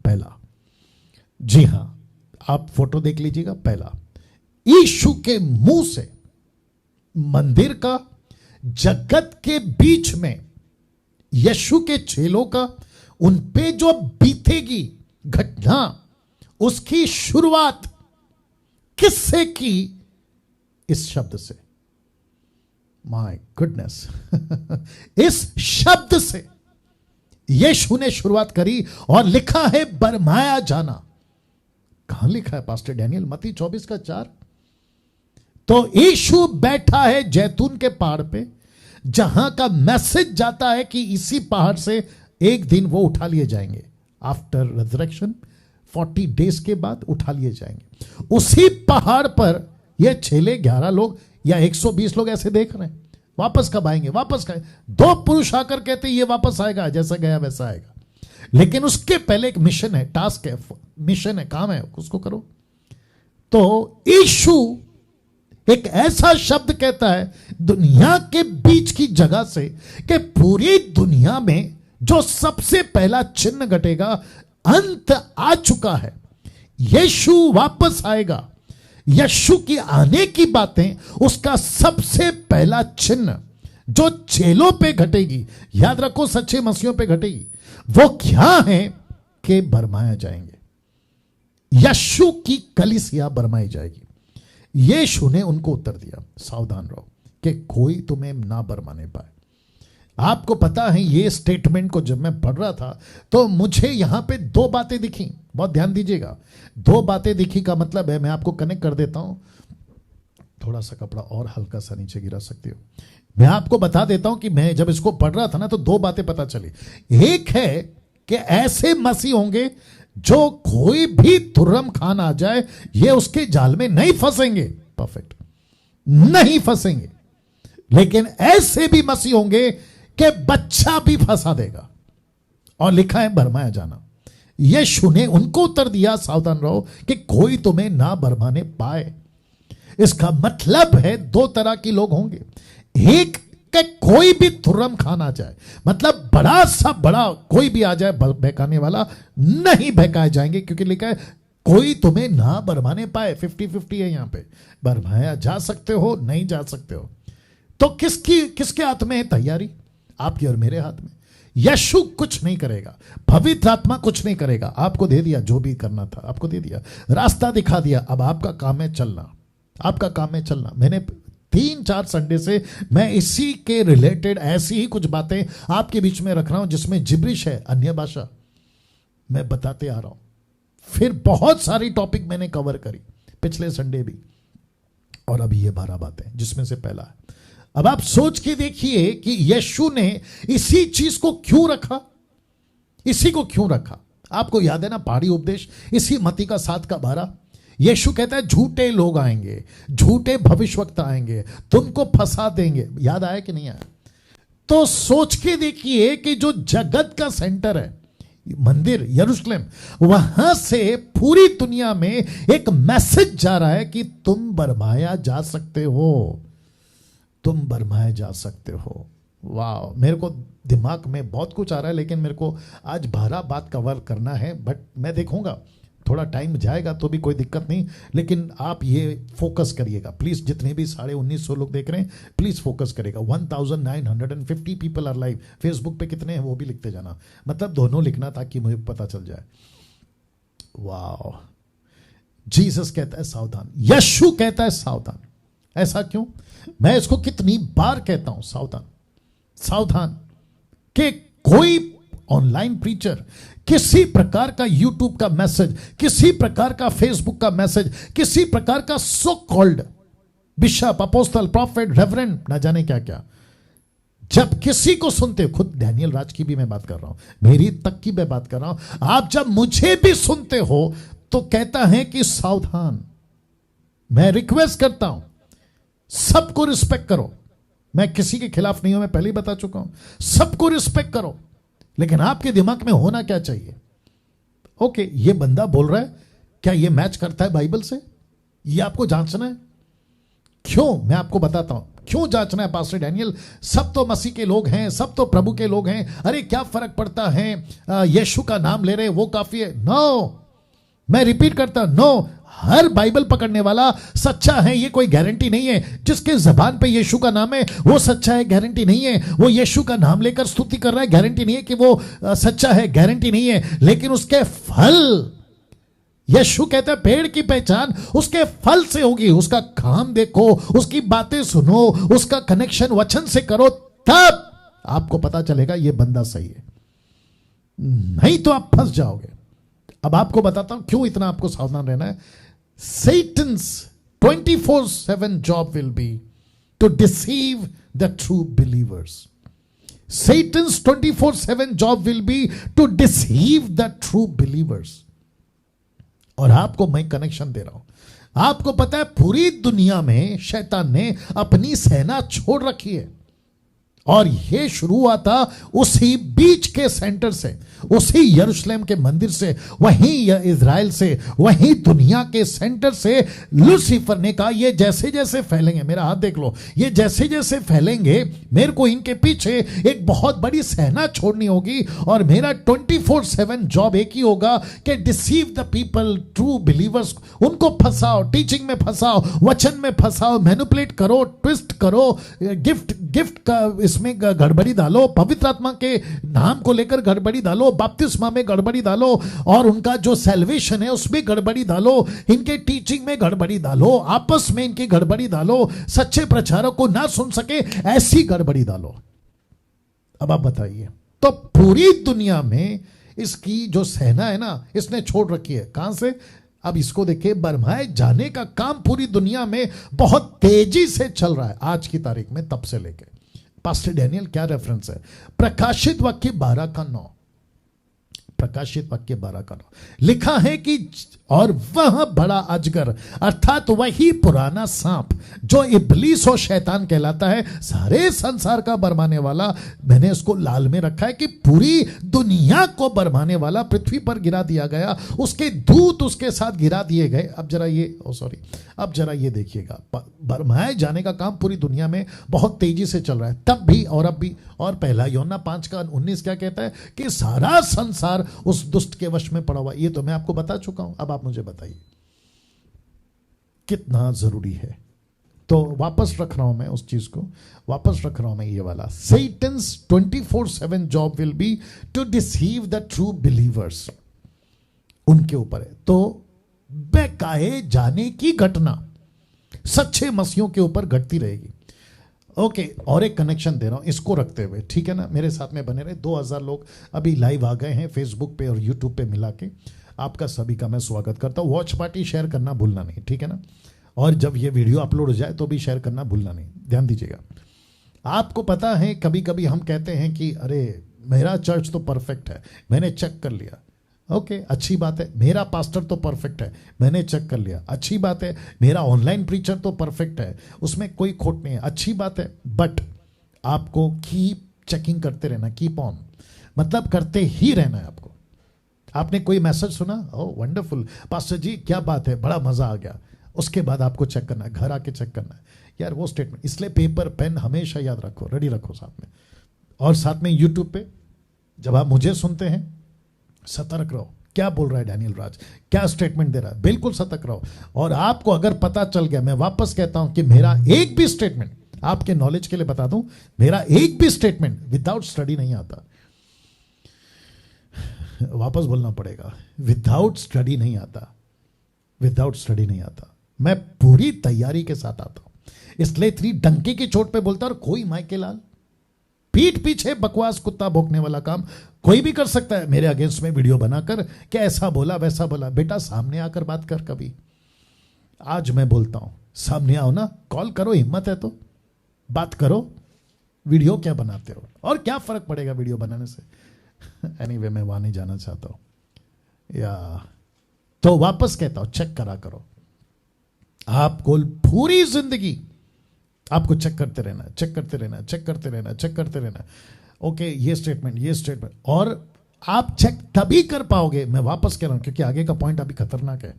पहला, जी हां, आप फोटो देख लीजिएगा। पहला, यीशु के मुंह से मंदिर का, जगत के बीच में यीशु के चेलों का, उन पे जो बीतेगी घटना, उसकी शुरुआत किससे की? इस शब्द से। माय गुडनेस इस शब्द से यीशु ने शुरुआत करी और लिखा है बरमाया जाना। कहां लिखा है पास्टर डैनियल? मत्ती 24:4। तो यीशु बैठा है जैतून के पहाड़ पे, जहां का मैसेज जाता है कि इसी पहाड़ से एक दिन वो उठा लिए जाएंगे। आफ्टर रिजरेक्शन 40 डेज के बाद उठा लिए जाएंगे। उसी पहाड़ पर ये चेले 11 लोग या 120 लोग ऐसे देख रहे हैं, वापस कब आएंगे, वापस कब? 2 पुरुष आकर कहते ये वापस आएगा, जैसा गया वैसा आएगा। लेकिन उसके पहले एक मिशन है, टास्क है, मिशन है, काम है, उसको करो। तो यीशु एक ऐसा शब्द कहता है दुनिया के बीच की जगह से कि पूरी दुनिया में जो सबसे पहला चिन्ह घटेगा, अंत आ चुका है, यीशु वापस आएगा। यीशु की आने की बातें, उसका सबसे पहला चिन्ह जो चेलों पे घटेगी, याद रखो सच्चे मसीहों पे घटेगी, वो क्या है कि बरमाया जाएंगे। यीशु की कलीसिया बरमाई जाएगी। यीशु ने उनको उत्तर दिया, सावधान रहो कि कोई तुम्हें ना बरमाने पाए। आपको पता है ये स्टेटमेंट को जब मैं पढ़ रहा था तो मुझे यहां पे 2 बातें दिखी, बहुत ध्यान दीजिएगा। 2 बातें दिखी का मतलब है, मैं आपको कनेक्ट कर देता हूं। थोड़ा सा कपड़ा और हल्का सा नीचे गिरा सकते हो। मैं आपको बता देता हूं कि मैं जब इसको पढ़ रहा था ना तो 2 बातें पता चली। एक है कि ऐसे मसीह होंगे जो कोई भी तुर्रम खान आ जाए ये उसके जाल में नहीं फंसेंगे, परफेक्ट नहीं फंसेंगे। लेकिन ऐसे भी मसीह होंगे कि बच्चा भी फंसा देगा, और लिखा है बरमाया जाना। यीशु ने उनको उत्तर दिया, सावधान रहो कि कोई तुम्हें ना बरमाने पाए। इसका मतलब है 2 तरह के लोग होंगे। एक कि कोई भी तुर्रम खान आ जाए, मतलब बड़ा सा बड़ा कोई भी आ जाए बहकाने वाला, नहीं बहकाए जाएंगे, क्योंकि लिखा है कोई तुम्हें ना बरमाने पाए। 50-50 है यहां पे, बरमाया जा सकते हो, नहीं जा सकते हो। तो किसके हाथ में है तैयारी? आपके और मेरे हाथ में। यीशु कुछ नहीं करेगा, पवित्र आत्मा कुछ नहीं करेगा। आपको दे दिया जो भी करना था, आपको दे दिया, रास्ता दिखा दिया, अब आपका काम है चलना, आपका काम है चलना। मैंने 3-4 संडे से मैं इसी के रिलेटेड ऐसी ही कुछ बातें आपके बीच में रख रहा हूं जिसमें जिब्रिश है, अन्य भाषा मैं बताते आ रहा हूं। फिर बहुत सारी टॉपिक मैंने कवर करी पिछले संडे भी, और अभी ये 12 बातें जिसमें से पहला है। अब आप सोच के देखिए कि यीशु ने इसी चीज को क्यों रखा, इसी को क्यों रखा। आपको याद है ना पहाड़ी उपदेश, इसी मत्ती का 7:12। यीशु कहता है झूठे लोग आएंगे, झूठे भविष्यवक्ता आएंगे, तुमको फंसा देंगे। याद आया कि नहीं आया? तो सोच के देखिए कि जो जगत का सेंटर है मंदिर यरूशलेम, वहां से पूरी दुनिया में एक मैसेज जा रहा है कि तुम बरमाया जा सकते हो, तुम बरमाए जा सकते हो। वाह, मेरे को दिमाग में बहुत कुछ आ रहा है, लेकिन मेरे को आज 12 बात कवर करना है। बट मैं देखूंगा, थोड़ा टाइम जाएगा तो भी कोई दिक्कत नहीं, लेकिन आप ये फोकस करिएगा प्लीज। जितने भी 1950 लोग देख रहे हैं प्लीज फोकस करिएगा। 1950 पीपल आर लाइव। फेसबुक पे कितने हैं वो भी लिखते जाना, मतलब दोनों लिखना ताकि मुझे पता चल जाए। वाह, जीसस कहता है सावधान, यीशु कहता है सावधान। ऐसा क्यों? मैं इसको कितनी बार कहता हूं, सावधान सावधान, कि कोई ऑनलाइन प्रीचर किसी प्रकार का यूट्यूब का मैसेज, किसी प्रकार का फेसबुक का मैसेज, किसी प्रकार का so called bishop, apostle, profit, reverend, ना जाने क्या क्या, जब किसी को सुनते हो, खुद डैनियल राज की भी मैं बात कर रहा हूं, मेरी तक की मैं बात कर रहा हूं, आप जब मुझे भी सुनते हो तो कहता है कि सावधान। मैं रिक्वेस्ट करता हूं सबको रिस्पेक्ट करो। मैं किसी के खिलाफ नहीं हूं, मैं पहले ही बता चुका हूं, सबको रिस्पेक्ट करो। लेकिन आपके दिमाग में होना क्या चाहिए? ओके, ये बंदा बोल रहा है, क्या ये मैच करता है बाइबल से? ये आपको जांचना है। क्यों, मैं आपको बताता हूं क्यों जांचना है पास्टर डैनियल। सब तो मसीह के लोग हैं, सब तो प्रभु के लोग हैं, अरे क्या फर्क पड़ता है, यीशु का नाम ले रहे वो काफी है। नो, मैं रिपीट करता हूं, नो, हर बाइबल पकड़ने वाला सच्चा है ये कोई गारंटी नहीं है। जिसके जबान पे यीशु का नाम है वो सच्चा है, गारंटी नहीं है। वो यीशु का नाम लेकर स्तुति कर रहा है, गारंटी नहीं है कि वो सच्चा है, गारंटी नहीं है। लेकिन उसके फल, यीशु कहता है पेड़ की पहचान उसके फल से होगी। उसका काम देखो, उसकी बातें सुनो, उसका कनेक्शन वचन से करो, तब आपको पता चलेगा ये बंदा सही है, नहीं तो आप फंस जाओगे। अब आपको बताता हूं क्यों इतना आपको सावधान रहना है। Satan's 24/7 job will be to deceive the true believers. Satan's 24/7 job will be to deceive the true believers. और आपको मैं कनेक्शन दे रहा हूं। आपको पता है पूरी दुनिया में शैतान ने अपनी सेना छोड़ रखी है, और यह शुरू हुआ था उसी बीच के सेंटर से, उसी यरूशलेम के मंदिर से, वहीं इजराइल से, वहीं दुनिया के सेंटर से लूसीफर ने कहा ये जैसे जैसे फैलेंगे, मेरा हाथ देख लो, ये जैसे जैसे फैलेंगे मेरे को इनके पीछे एक बहुत बड़ी सेना छोड़नी होगी, और मेरा 24/7 जॉब एक ही होगा कि deceive the people, true believers, उनको फंसाओ, टीचिंग में फंसाओ, वचन में फंसाओ, मैनिपुलेट करो, ट्विस्ट करो, गिफ्ट का इसमें गड़बड़ी डालो, पवित्र आत्मा के नाम को लेकर गड़बड़ी डालो, बपतिस्मा में गड़बड़ी डालो, और उनका जो सैल्वेशन है उसमें गड़बड़ी डालो, इनके टीचिंग में गड़बड़ी डालो, आपस में इनकी गड़बड़ी डालो, सच्चे प्रचारक को ना सुन सके ऐसी गड़बड़ी डालो। अब आप बताइए, तो पूरी दुनिया में इसकी जो सेना है ना, इसने छोड़ रखी है। कहां से? अब इसको देखिए, बरमाए जाने का काम पूरी दुनिया में बहुत तेजी से चल रहा है आज की तारीख में, तब से लेके। पास्टर डैनियल क्या रेफरेंस है? प्रकाशित वाक्य 12:9, प्रकाशित वाक्य 12:9 लिखा है कि और वह बड़ा अजगर अर्थात वही पुराना सांप जो इब्लीस और शैतान कहलाता है, सारे संसार का बरमाने वाला, मैंने इसको लाल में रखा है कि पूरी दुनिया को बरमाने वाला पृथ्वी पर गिरा दिया गया, उसके दूत उसके साथ गिरा दिए गए। अब जरा ये देखिएगा, बरमाए जाने का काम पूरी दुनिया में बहुत तेजी से चल रहा है, तब भी और अब भी। और पहला यूहन्ना 5:19 क्या कहता है कि सारा संसार उस दुष्ट के वश में पड़ा हुआ। ये तो मैं आपको बता चुका हूं, अब आप मुझे बताइए कितना जरूरी है। तो वापस रख रहा हूं मैं उस चीज को, वापस रख रहा हूं मैं ये वाला। Satan's 24/7 job will be to deceive the true believers, उनके ऊपर है। तो बहकाए जाने की घटना सच्चे मसीहों के ऊपर घटती रहेगी। ओके, और एक कनेक्शन दे रहा हूं इसको रखते हुए, ठीक है ना, मेरे साथ में बने रहे। 2000 लोग अभी लाइव आ गए हैं फेसबुक पे और यूट्यूब पे मिला के, आपका सभी का मैं स्वागत करता हूं। वॉच पार्टी शेयर करना भूलना नहीं, ठीक है ना, और जब ये वीडियो अपलोड हो जाए तो भी शेयर करना भूलना नहीं, ध्यान दीजिएगा। आपको पता है कभी कभी हम कहते हैं कि अरे मेरा चर्च तो परफेक्ट है, मैंने चेक कर लिया। ओके, अच्छी बात है। मेरा पास्टर तो परफेक्ट है, मैंने चेक कर लिया, अच्छी बात है। मेरा ऑनलाइन प्रीचर तो परफेक्ट है, उसमें कोई खोट नहीं है, अच्छी बात है। बट आपको कीप चेकिंग करते रहना, कीप ऑन, मतलब करते ही रहना है आपको। आपने कोई मैसेज सुना, ओह वंडरफुल पास्टर जी, क्या बात है, बड़ा मजा आ गया, उसके बाद आपको चेक करना है, घर आके चेक करना है यार वो स्टेटमेंट। इसलिए पेपर पेन हमेशा याद रखो, रेडी रखो साथ में। और साथ में यूट्यूब पे जब आप मुझे सुनते हैं, सतर्क रहो, क्या बोल रहा है डैनियल राज, क्या स्टेटमेंट दे रहा है, बिल्कुल सतर्क रहो। और आपको अगर पता चल गया, मैं वापस कहता हूं कि मेरा एक भी स्टेटमेंट, आपके नॉलेज के लिए बता दूं, मेरा एक भी स्टेटमेंट विदाउट स्टडी नहीं आता। वापस बोलना पड़ेगा, विदाउट स्टडी नहीं आता, विदाउट स्टडी नहीं आता। मैं पूरी तैयारी के साथ आता हूं, इसलिए इतनी डंकी की चोट पे बोलता। और कोई माइके लाल पीठ पीछे बकवास कुत्ता भौंकने वाला काम कोई भी कर सकता है मेरे अगेंस्ट में वीडियो बनाकर, क्या ऐसा बोला वैसा बोला। बेटा सामने आकर बात कर, कभी आज मैं बोलता हूं सामने आओ ना, कॉल करो, हिम्मत है तो बात करो। वीडियो क्या बनाते हो और क्या फर्क पड़ेगा वीडियो बनाने से। एनीवे मैं वहां नहीं जाना चाहता हूं। या तो वापस कहता हूं, चेक करा करो। आपको पूरी जिंदगी आपको चेक करते रहना, चेक करते रहना, चेक करते रहना, चेक करते रहना। ओके, ये स्टेटमेंट, ये स्टेटमेंट। और आप चेक तभी कर पाओगे, मैं वापस कह रहा हूं क्योंकि आगे का पॉइंट अभी खतरनाक है।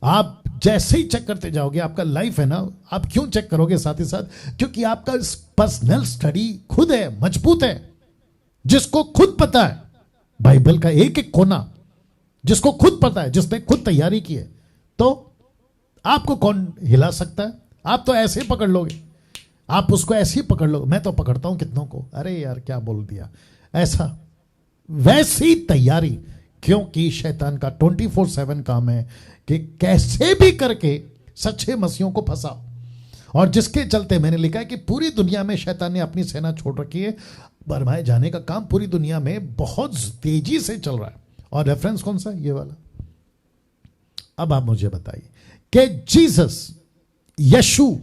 आप जैसे ही चेक करते जाओगे, आपका लाइफ है ना, आप क्यों चेक करोगे साथ ही साथ, क्योंकि आपका पर्सनल स्टडी खुद है, मजबूत है, जिसको खुद पता है बाइबल का एक एक कोना, जिसको खुद पता है, जिसने खुद तैयारी की है, तो आपको कौन हिला सकता है? आप तो ऐसे ही पकड़ लोगे, आप उसको ऐसे ही पकड़ लोगे। मैं तो पकड़ता हूं कितनों को, अरे यार क्या बोल दिया, ऐसा वैसी तैयारी, क्योंकि शैतान का 24/7 काम है कि कैसे भी करके सच्चे मसीहों को फंसाओ। और जिसके चलते मैंने लिखा है कि पूरी दुनिया में शैतान ने अपनी सेना छोड़ रखी है, बरमाए जाने का काम पूरी दुनिया में बहुत तेजी से चल रहा है। और रेफरेंस कौन सा? ये वाला। अब आप मुझे बताइए कि जीसस, यीशु,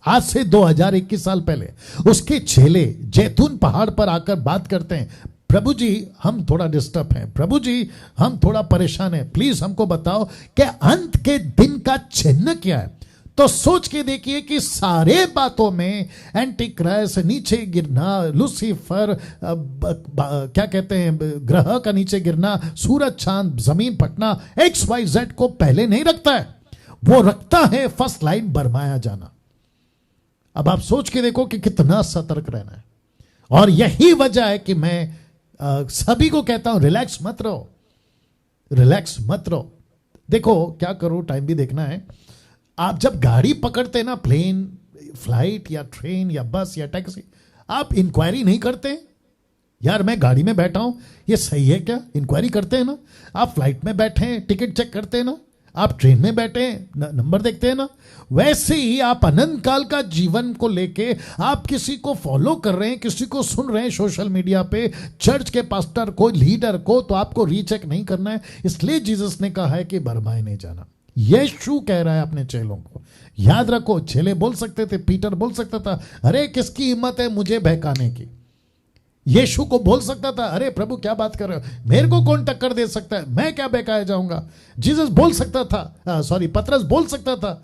आज से 2021 साल पहले उसके चेले जैतून पहाड़ पर आकर बात करते हैं, प्रभु जी हम थोड़ा डिस्टर्ब हैं, प्रभु जी हम थोड़ा परेशान हैं, प्लीज हमको बताओ कि अंत के दिन का चिन्ह क्या है। तो सोच के देखिए कि सारे बातों में एंटी क्राइस्ट, नीचे गिरना, लूसीफर, क्या कहते हैं, ग्रह का नीचे गिरना, सूरज चांद जमीन फटना, XYZ को पहले नहीं रखता है, वो रखता है फर्स्ट लाइन बरमाया जाना। अब आप सोच के देखो कि कितना सतर्क रहना है। और यही वजह है कि मैं सभी को कहता हूं, रिलैक्स मत रहो, रिलैक्स मत रहो। देखो क्या करो, टाइम भी देखना है। आप जब गाड़ी पकड़ते ना, प्लेन, फ्लाइट या ट्रेन या बस या टैक्सी, आप इंक्वायरी नहीं करते? यार मैं गाड़ी में बैठा हूं, ये सही है क्या? इंक्वायरी करते हैं ना। आप फ्लाइट में बैठे हैं, टिकट चेक करते हैं ना। आप ट्रेन में बैठे हैं, नंबर देखते हैं ना। वैसे ही आप अनंत काल का जीवन को लेके आप किसी को फॉलो कर रहे हैं, किसी को सुन रहे हैं सोशल मीडिया पे, चर्च के पास्टर को, लीडर को, तो आपको रीचेक नहीं करना है। इसलिए जीसस ने कहा है कि बरमाए नहीं जाना। यीशु कह रहा है अपने चेलों को। याद रखो, चेले बोल सकते थे, पीटर बोल सकता था, अरे किसकी हिम्मत है मुझे बहकाने की। यीशु को बोल सकता था, अरे प्रभु क्या बात कर रहे हो, मेरे को कौन टक्कर दे सकता है, मैं क्या बहकाया जाऊंगा। जीसस बोल सकता था, पतरस बोल सकता था,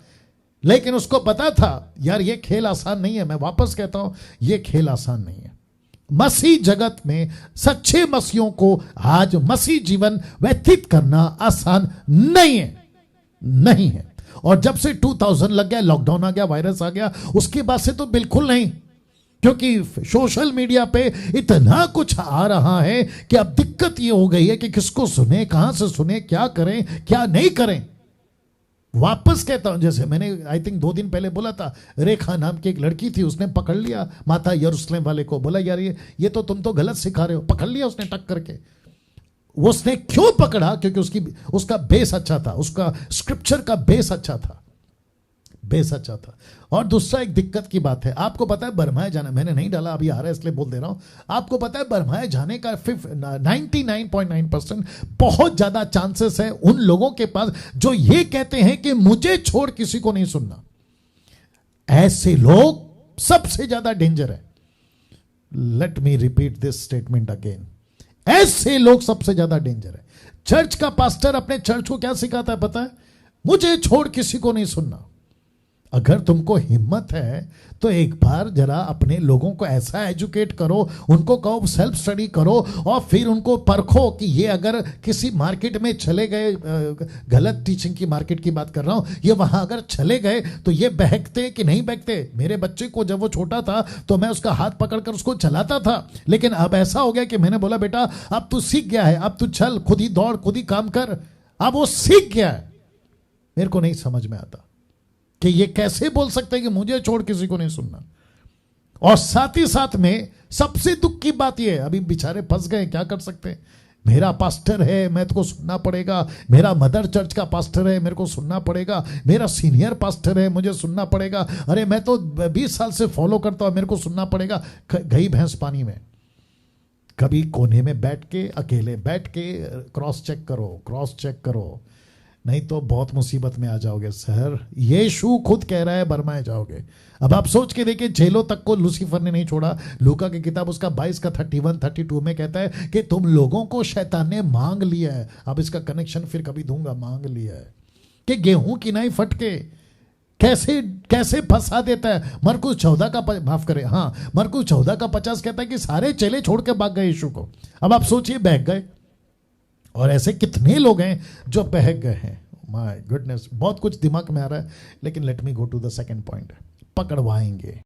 लेकिन उसको पता था यार ये खेल आसान नहीं है। मैं वापस कहता हूं, ये खेल आसान नहीं है। मसीह जगत में सच्चे मसीहों को आज मसीह जीवन व्यतीत करना आसान नहीं है, नहीं है। और जब से 2000 लग गया, लॉकडाउन आ गया, वायरस आ गया, उसके बाद से तो बिल्कुल नहीं, क्योंकि सोशल मीडिया पे इतना कुछ आ रहा है कि अब दिक्कत ये हो गई है कि किसको सुने, कहां से सुने, क्या करें क्या नहीं करें। वापस कहता हूं, जैसे मैंने आई थिंक 2 दिन पहले बोला था, रेखा नाम की एक लड़की थी, उसने पकड़ लिया माता यरूशलेम वाले को, बोला यार ये तो तुम तो गलत सिखा रहे हो, पकड़ लिया उसने टक करके। उसने क्यों पकड़ा? क्योंकि उसका बेस अच्छा था, उसका स्क्रिप्चर का बेस अच्छा था, बेस अच्छा था। और दूसरा एक दिक्कत की बात है, आपको पता है बरमाए जाना, मैंने नहीं डाला अभी, आ रहा है इसलिए बोल दे रहा हूं। आपको पता है बरमाए जाने का 99.9% बहुत ज्यादा चांसेस है उन लोगों के पास जो ये कहते हैं कि मुझे छोड़ किसी को नहीं सुनना। ऐसे लोग सबसे ज्यादा डेंजर है। Let me repeat this statement again, ऐसे लोग सबसे ज्यादा डेंजर है। चर्च का पास्टर अपने चर्च को क्या सिखाता है पता है? मुझे छोड़ किसी को नहीं सुनना। अगर तुमको हिम्मत है तो एक बार जरा अपने लोगों को ऐसा एजुकेट करो, उनको कहो सेल्फ स्टडी करो, और फिर उनको परखो कि ये अगर किसी मार्केट में चले गए, गलत टीचिंग की मार्केट की बात कर रहा हूं, ये वहां अगर चले गए तो ये बहकते कि नहीं बहकते। मेरे बच्चे को जब वो छोटा था तो मैं उसका हाथ पकड़कर उसको चलाता था, लेकिन अब ऐसा हो गया कि मैंने बोला बेटा अब तू सीख गया है, अब तू चल, खुद ही दौड़, खुद ही काम कर। अब वो सीख गया है। मेरे को नहीं समझ में आता कि ये कैसे बोल सकते हैं कि मुझे छोड़ किसी को नहीं सुनना। और साथ ही साथ में सबसे दुख की बात ये है, अभी बेचारे फंस गए, क्या कर सकते हैं। मेरा पास्टर है, मैं तो सुनना पड़ेगा, मेरा मदर चर्च का पास्टर है, मेरे को सुनना पड़ेगा, मेरा सीनियर पास्टर है, मुझे सुनना पड़ेगा, अरे मैं तो 20 साल से फॉलो करता हूं, मेरे को सुनना पड़ेगा। गई भैंस पानी में। कभी कोने में बैठ के, अकेले बैठ के क्रॉस चेक करो, क्रॉस चेक करो, नहीं तो बहुत मुसीबत में आ जाओगे। सर यीशु खुद कह रहा है बरमाए जाओगे। अब आप सोच के देखिए, जेलों तक को लूसीफर ने नहीं छोड़ा। लूका की किताब उसका 22 का 31-32 में कहता है कि तुम लोगों को शैतान ने मांग लिया है। अब इसका कनेक्शन फिर कभी दूंगा, मांग लिया है कि गेहूं की नहीं फटके कैसे कैसे फंसा देता है। मरकुस 14 का माफ करे, हाँ मरकुस 14 का 50 कहता है कि सारे चेले छोड़ के भाग गए यीशु को। अब आप सोचिए, बहक गए, और ऐसे कितने लोग हैं जो बहक गए हैं। माय गुडनेस, बहुत कुछ दिमाग में आ रहा है, लेकिन let me go to the second point. पकड़वाएंगे।